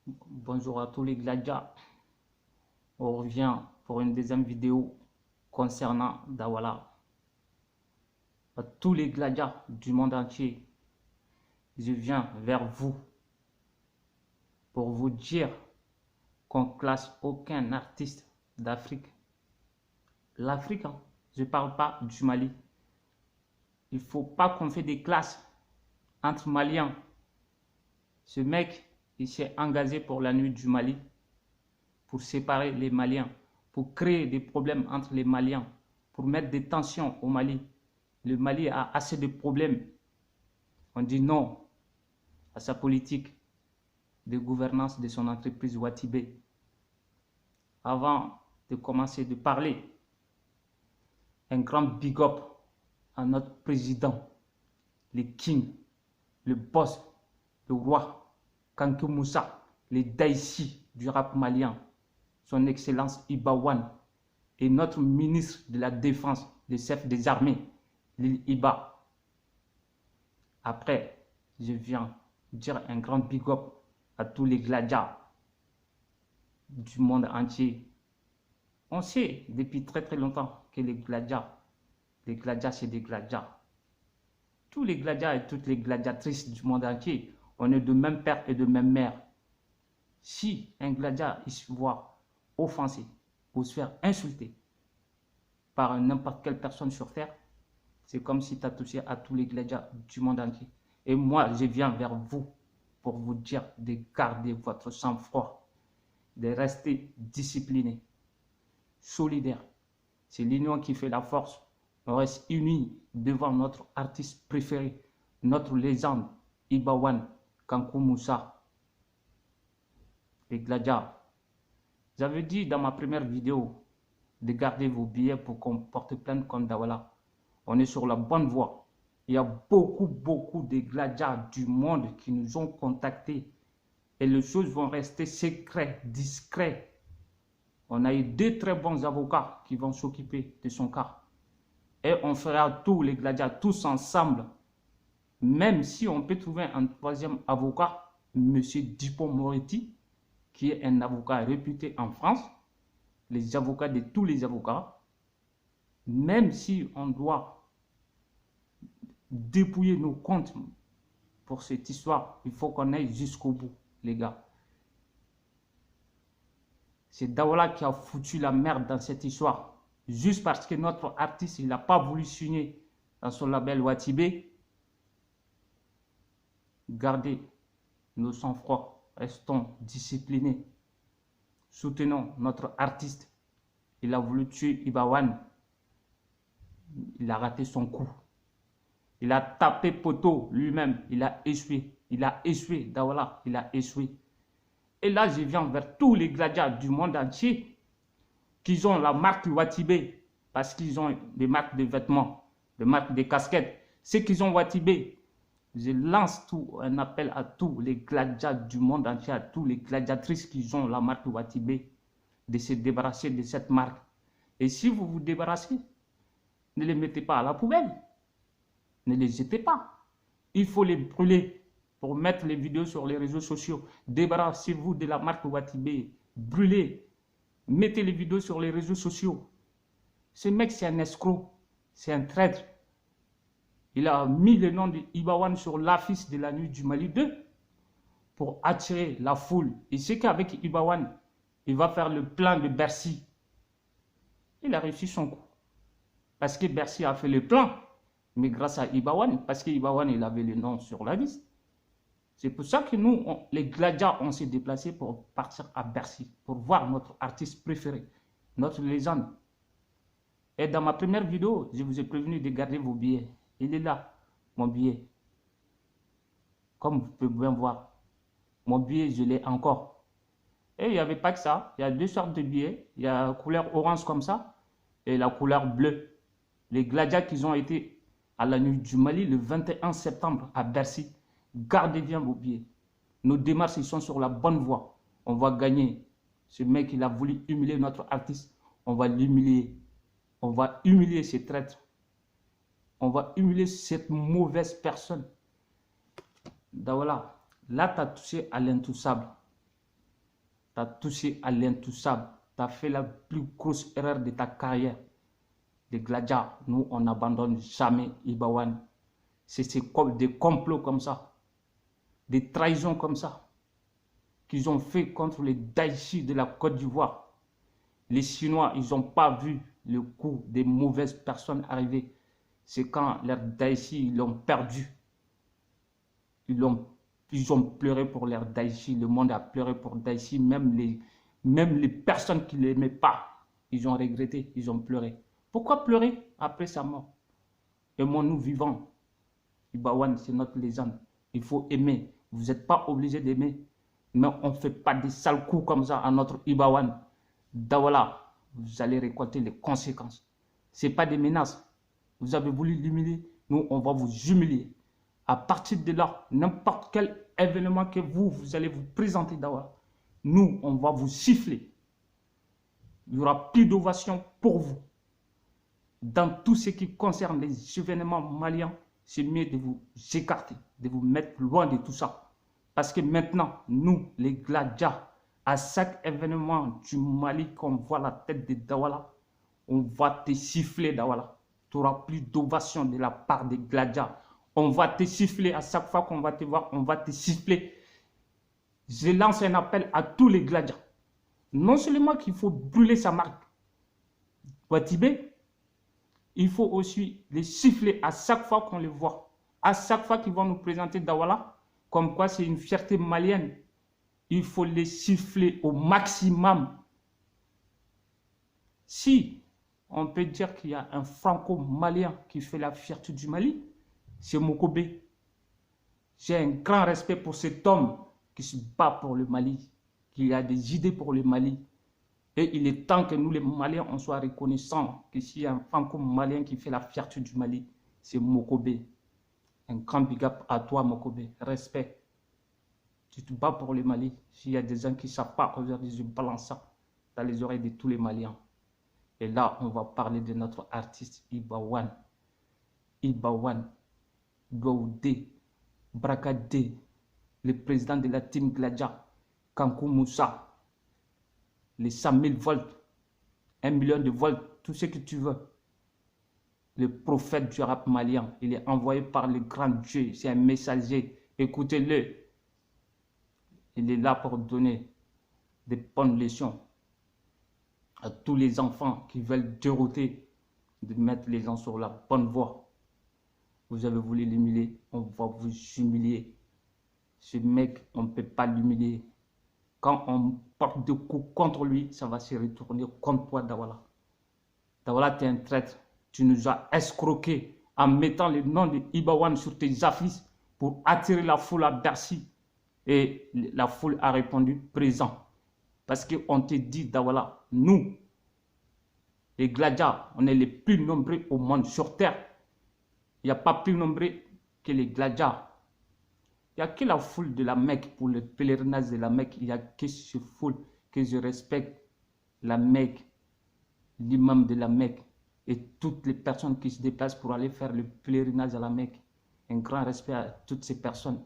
Bonjour à tous les gladiateurs. On revient pour une deuxième vidéo concernant Dawala. À tous les gladiateurs du monde entier, je viens vers vous pour vous dire qu'on classe aucun artiste d'Afrique. L'Afrique, hein, je ne parle pas du Mali. Il ne faut pas qu'on fait des classes entre Maliens. Ce mec, il s'est engagé pour la nuit du Mali, pour séparer les Maliens, pour créer des problèmes entre les Maliens, pour mettre des tensions au Mali. Le Mali a assez de problèmes. On dit non à sa politique de gouvernance de son entreprise Watibé. Avant de commencer de parler, un grand big up à notre président, le king, le boss, le roi, Kankou Moussa, les Daïsi du rap malien, son excellence Ibawan et notre ministre de la Défense, le chef des armées, Lil Iba. Après, je viens dire un grand big up à tous les gladiateurs du monde entier. On sait depuis très très longtemps que les gladiateurs c'est des gladiateurs. Tous les gladiateurs et toutes les gladiatrices du monde entier, on est de même père et de même mère. Si un gladiateur il se voit offensé ou se faire insulter par n'importe quelle personne sur terre, c'est comme si tu as touché à tous les gladiateurs du monde entier. Et moi, je viens vers vous pour vous dire de garder votre sang-froid, de rester discipliné, solidaire. C'est l'union qui fait la force. On reste unis devant notre artiste préféré, notre légende, Ibawan Kankou Moussa, les gladiateurs. J'avais dit dans ma première vidéo de garder vos billets pour qu'on porte plainte contre Dawala. On est sur la bonne voie. Il y a beaucoup de gladiateurs du monde qui nous ont contactés et les choses vont rester secrètes, discrètes. On a eu deux très bons avocats qui vont s'occuper de son cas. Et on fera tous les gladiateurs, tous ensemble. Même si on peut trouver un troisième avocat, M. Dupond-Moretti, qui est un avocat réputé en France, les avocats de tous les avocats, même si on doit dépouiller nos comptes pour cette histoire, il faut qu'on aille jusqu'au bout, les gars. C'est Dawala qui a foutu la merde dans cette histoire. Juste parce que notre artiste, il n'a pas voulu signer dans son label Watibé. Gardez nos sang-froid, restons disciplinés. Soutenons notre artiste. Il a voulu tuer Ibawan. Il a raté son coup. Il a tapé poteau lui-même. Il a échoué. Il a échoué. Dawala, il a échoué. Et là, je viens vers tous les gladiateurs du monde entier qui ont la marque Watibé parce qu'ils ont des marques de vêtements, des marques de casquettes. Ceux qui ont Watibé, je lance un appel à tous les gladiateurs du monde entier, à tous les gladiatrices qui ont la marque Watibé, de se débarrasser de cette marque. Et si vous vous débarrassez, ne les mettez pas à la poubelle. Ne les jetez pas. Il faut les brûler pour mettre les vidéos sur les réseaux sociaux. Débarrassez-vous de la marque Watibé. Brûlez. Mettez les vidéos sur les réseaux sociaux. Ce mec, c'est un escroc. C'est un traître. Il a mis le nom d'Ibawan sur l'affiche de la nuit du Mali 2 pour attirer la foule. Il sait qu'avec Ibawan, il va faire le plan de Bercy. Il a réussi son coup. Parce que Bercy a fait le plan. Mais grâce à Ibawan, parce qu'Ibawan, il avait le nom sur la liste. C'est pour ça que nous, les gladiateurs, on s'est déplacés pour partir à Bercy, pour voir notre artiste préféré, notre légende. Et dans ma première vidéo, je vous ai prévenu de garder vos billets. Il est là, mon billet. Comme vous pouvez bien voir, mon billet, je l'ai encore. Et il n'y avait pas que ça. Il y a deux sortes de billets. Il y a la couleur orange comme ça et la couleur bleue. Les gladiateurs qui ont été à la nuit du Mali le 21 septembre à Bercy. Gardez bien vos billets. Nos démarches, ils sont sur la bonne voie. On va gagner. Ce mec, il a voulu humilier notre artiste. On va l'humilier. On va humilier ces traîtres. On va humilier cette mauvaise personne. Dawala, là, tu as touché à l'intouchable. Tu as touché à l'intouchable. Tu as fait la plus grosse erreur de ta carrière. Les gladiateurs, nous, on n'abandonne jamais Ibawan. C'est des complots comme ça, des trahisons comme ça, qu'ils ont fait contre les Daichi de la Côte d'Ivoire. Les Chinois, ils n'ont pas vu le coup des mauvaises personnes arriver. C'est quand leurs Daichi, ils l'ont perdu. Ils ont pleuré pour leurs Daichi. Le monde a pleuré pour Daichi. Même les personnes qui ne l'aimaient pas, ils ont regretté, ils ont pleuré. Pourquoi pleurer après sa mort? Aimons-nous vivants. Ibawan, c'est notre légende. Il faut aimer. Vous n'êtes pas obligé d'aimer. Mais on ne fait pas des sales coups comme ça à notre Ibawan. Dawala, vous allez récolter les conséquences. Ce n'est pas des menaces. Vous avez voulu l'humilier. Nous, on va vous humilier. À partir de là, n'importe quel événement que vous allez vous présenter Dawala, nous, on va vous siffler. Il n'y aura plus d'ovation pour vous. Dans tout ce qui concerne les événements maliens, c'est mieux de vous écarter, de vous mettre loin de tout ça. Parce que maintenant, nous, les gladiateurs, à chaque événement du Mali qu'on voit la tête de Dawala, on va te siffler Dawala. Tu n'auras plus d'ovation de la part des gladiateurs. On va te siffler à chaque fois qu'on va te voir, on va te siffler. Je lance un appel à tous les gladiateurs. Non seulement qu'il faut brûler sa marque, Watibé, il faut aussi les siffler à chaque fois qu'on les voit. À chaque fois qu'ils vont nous présenter Dawala, comme quoi c'est une fierté malienne. Il faut les siffler au maximum. Si on peut dire qu'il y a un franco-malien qui fait la fierté du Mali, c'est Mokobé. J'ai un grand respect pour cet homme qui se bat pour le Mali, qui a des idées pour le Mali. Et il est temps que nous, les Maliens, on soit reconnaissants que s'il y a un franco-malien qui fait la fierté du Mali, c'est Mokobé. Un grand big up à toi, Mokobé. Respect. Tu te bats pour le Mali. S'il y a des gens qui ne savent pas, aujourd'hui, je balance ça dans les oreilles de tous les Maliens. Et là, on va parler de notre artiste Ibawan. Ibawan, Gaoudé, Brakadé, le président de la team Gladia, Kankou Moussa, les 100 000 volts, 1 million de volts, tout ce que tu veux. Le prophète du rap malien, il est envoyé par le grand Dieu, c'est un messager, écoutez-le. Il est là pour donner des bonnes leçons à tous les enfants qui veulent dérouter, de mettre les gens sur la bonne voie. Vous avez voulu l'humilier, on va vous humilier. Ce mec, on ne peut pas l'humilier. Quand on porte des coups contre lui, ça va se retourner contre toi, Dawala. Dawala, tu es un traître. Tu nous as escroqué en mettant le nom de Ibawan sur tes affiches pour attirer la foule à Bercy. Et la foule a répondu présent. Parce qu'on te dit, Dawala, nous, les gladiateurs, on est les plus nombreux au monde sur terre. Il n'y a pas plus nombreux que les gladiateurs. Il n'y a que la foule de la Mecque, pour le pèlerinage de la Mecque, il n'y a que ce foule que je respecte, la Mecque, l'imam de la Mecque et toutes les personnes qui se déplacent pour aller faire le pèlerinage à la Mecque. Un grand respect à toutes ces personnes.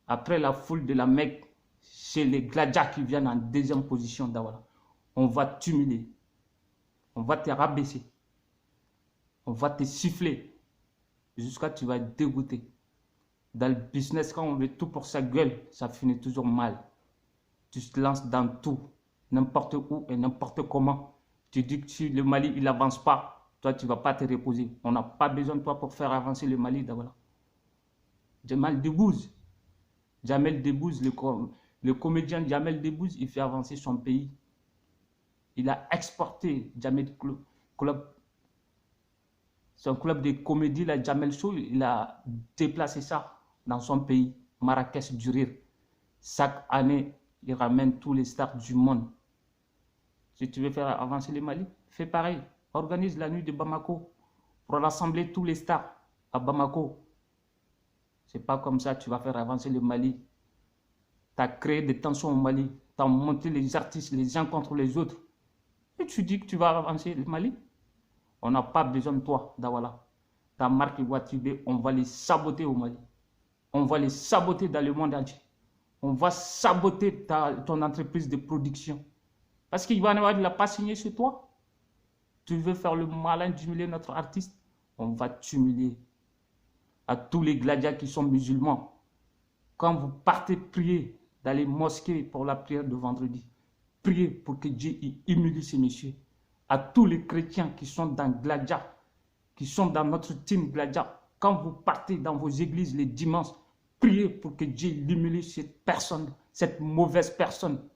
Après la foule de la Mecque, c'est les gladiateurs qui viennent en deuxième position, Dawala. On va t'humilier, on va te rabaisser, on va te siffler jusqu'à ce que tu vas être dégoûté. Dans le business, quand on veut tout pour sa gueule, ça finit toujours mal. Tu te lances dans tout, n'importe où et n'importe comment. Tu dis que si le Mali, il n'avance pas, toi, tu ne vas pas te reposer. On n'a pas besoin de toi pour faire avancer le Mali. Voilà. Jamel Debbouze, le comédien Jamel Debbouze, il fait avancer son pays. Il a exporté Jamel Club. Son club de comédie, la Jamel Show, il a déplacé ça dans son pays, Marrakech du Rire. Chaque année, il ramène tous les stars du monde. Si tu veux faire avancer le Mali, fais pareil. Organise la nuit de Bamako pour rassembler tous les stars à Bamako. C'est pas comme ça que tu vas faire avancer le Mali. Tu as créé des tensions au Mali. Tu as monté les artistes les uns contre les autres. Et tu dis que tu vas avancer le Mali. On n'a pas besoin de toi, Dawala. Ta marque Watibé, on va les saboter au Mali. On va les saboter dans le monde entier. On va saboter ton entreprise de production. Parce qu'Ivan Wad ne l'a pas signé chez toi. Tu veux faire le malin d'humilier notre artiste? On va t'humilier. À tous les gladiateurs qui sont musulmans, quand vous partez prier dans les mosquées pour la prière de vendredi, priez pour que Dieu humilie ces messieurs. À tous les chrétiens qui sont dans Gladia, qui sont dans notre team Gladia, quand vous partez dans vos églises les dimanches, priez pour que Dieu humilie cette personne, cette mauvaise personne.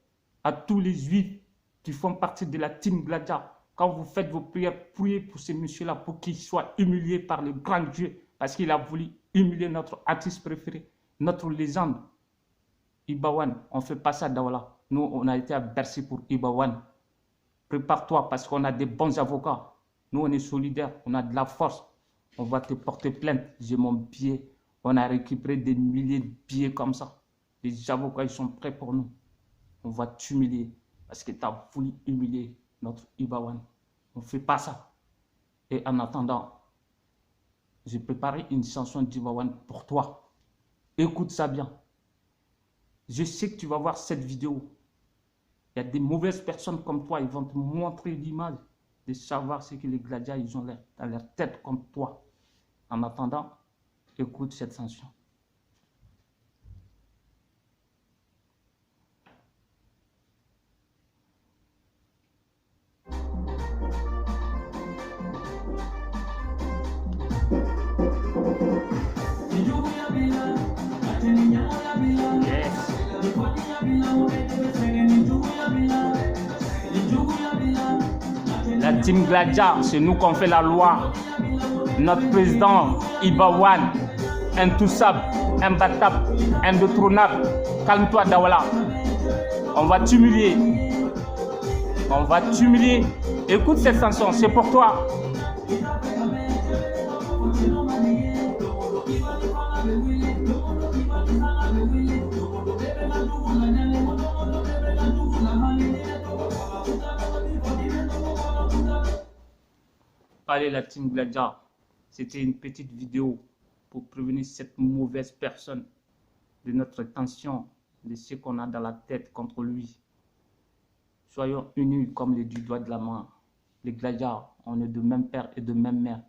À tous les juifs qui font partie de la team Gladia, quand vous faites vos prières, priez pour ces messieurs-là pour qu'ils soient humiliés par le grand Dieu, parce qu'il a voulu humilier notre artiste préféré, notre légende, Ibawan. On ne fait pas ça, Dawala. Nous, on a été à Bercy pour Ibawan. Prépare-toi parce qu'on a des bons avocats. Nous, on est solidaires, on a de la force. On va te porter plainte. J'ai mon billet. On a récupéré des milliers de billets comme ça. Les avocats, ils sont prêts pour nous. On va t'humilier parce que tu as voulu humilier notre Ibawan. On ne fait pas ça. Et en attendant, j'ai préparé une chanson d'Ibawan pour toi. Écoute ça bien. Je sais que tu vas voir cette vidéo. Il y a des mauvaises personnes comme toi, ils vont te montrer l'image de savoir ce que les gladiateurs ils ont dans leur tête comme toi. En attendant, écoute cette chanson. La team Gladia, c'est nous qu'on fait la loi. Notre président Ibawan, intouchable, imbattable, indétrônable. Calme-toi, Dawala. On va t'humilier. On va t'humilier. Écoute cette chanson, c'est pour toi. Allez, la team Gladia, c'était une petite vidéo pour prévenir cette mauvaise personne de notre tension, de ce qu'on a dans la tête contre lui. Soyons unis comme les du doigt de la main. Les Gladia, on est de même père et de même mère.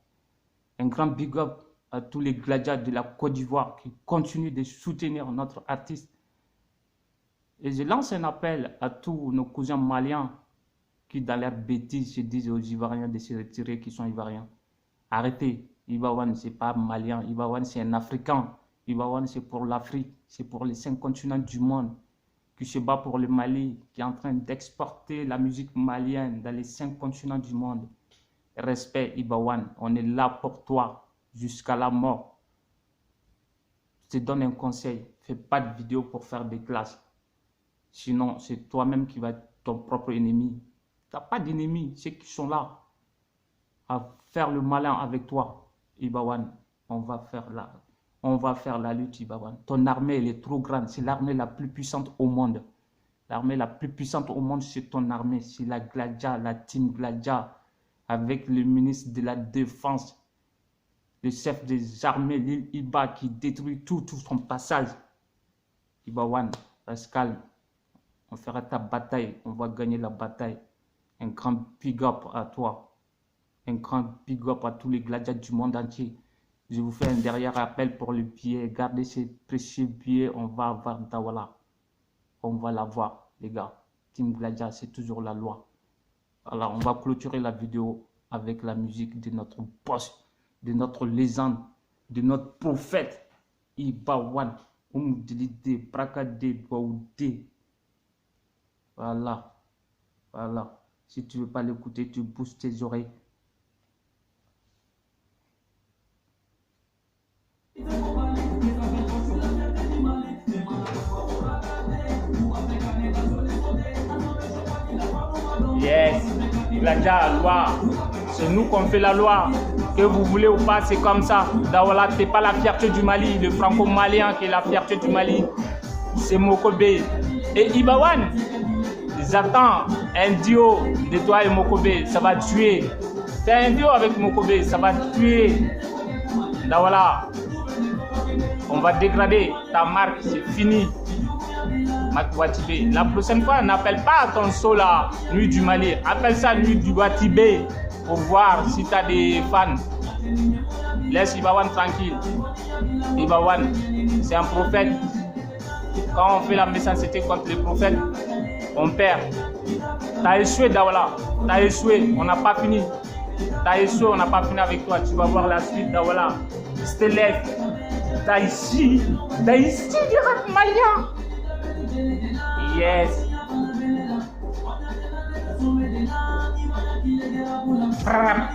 Un grand big up à tous les Gladia de la Côte d'Ivoire qui continuent de soutenir notre artiste. Et je lance un appel à tous nos cousins maliens qui dans leur bêtise se disent aux Ivoiriens de se retirer, qui sont Ivoiriens. Arrêtez, Ibawan c'est pas malien, Ibawan c'est un Africain, Ibawan c'est pour l'Afrique, c'est pour les 5 continents du monde, qui se bat pour le Mali, qui est en train d'exporter la musique malienne dans les 5 continents du monde. Respect Ibawan, on est là pour toi jusqu'à la mort. Je te donne un conseil, fais pas de vidéo pour faire des classes, sinon c'est toi-même qui vas être ton propre ennemi. Tu n'as pas d'ennemis, ceux qui sont là à faire le malin avec toi, Ibawan. On va faire la lutte, Ibawan. Ton armée, elle est trop grande. C'est l'armée la plus puissante au monde. L'armée la plus puissante au monde, c'est ton armée. C'est la Gladia, la team Gladia, avec le ministre de la Défense, le chef des armées, l'île Iba, qui détruit tout son passage. Ibawan, reste calme. On fera ta bataille. On va gagner la bataille. Un grand big up à toi. Un grand big up à tous les gladiateurs du monde entier. Je vous fais un dernier appel pour le billet. Gardez ces précieux billets. On va avoir Dawala. On va l'avoir, les gars. Team Gladia, c'est toujours la loi. Alors, on va clôturer la vidéo avec la musique de notre boss, de notre légende, de notre prophète, Ibawan. Umdilide, Brakade, Baoudé. Voilà. Voilà. Si tu ne veux pas l'écouter, tu bouges tes oreilles. Yes, Gladia, loi. C'est nous qu'on fait la loi. Que vous voulez ou pas, c'est comme ça. Dawala, t'es pas la fierté du Mali. Le franco-malien qui est la fierté du Mali, c'est Mokobé. Et Ibawan, j'attends un duo de toi et Mokobé, ça va tuer. C'est un duo avec Mokobé, ça va tuer. Là voilà, on va dégrader ta marque, c'est fini. Mac Watibé. La prochaine fois, n'appelle pas ton saut là, Nuit du Mali. Appelle ça Nuit du Watibé pour voir si tu as des fans. Laisse Ibawan tranquille. Ibawan, c'est un prophète. Quand on fait la méchanceté contre les prophètes, on perd. T'as échoué, Daouala. T'as échoué. On n'a pas fini. T'as échoué, on n'a pas fini avec toi. Tu vas voir la suite, Daouala. Stelef. T'as ici du rap malien. Yes. Frère.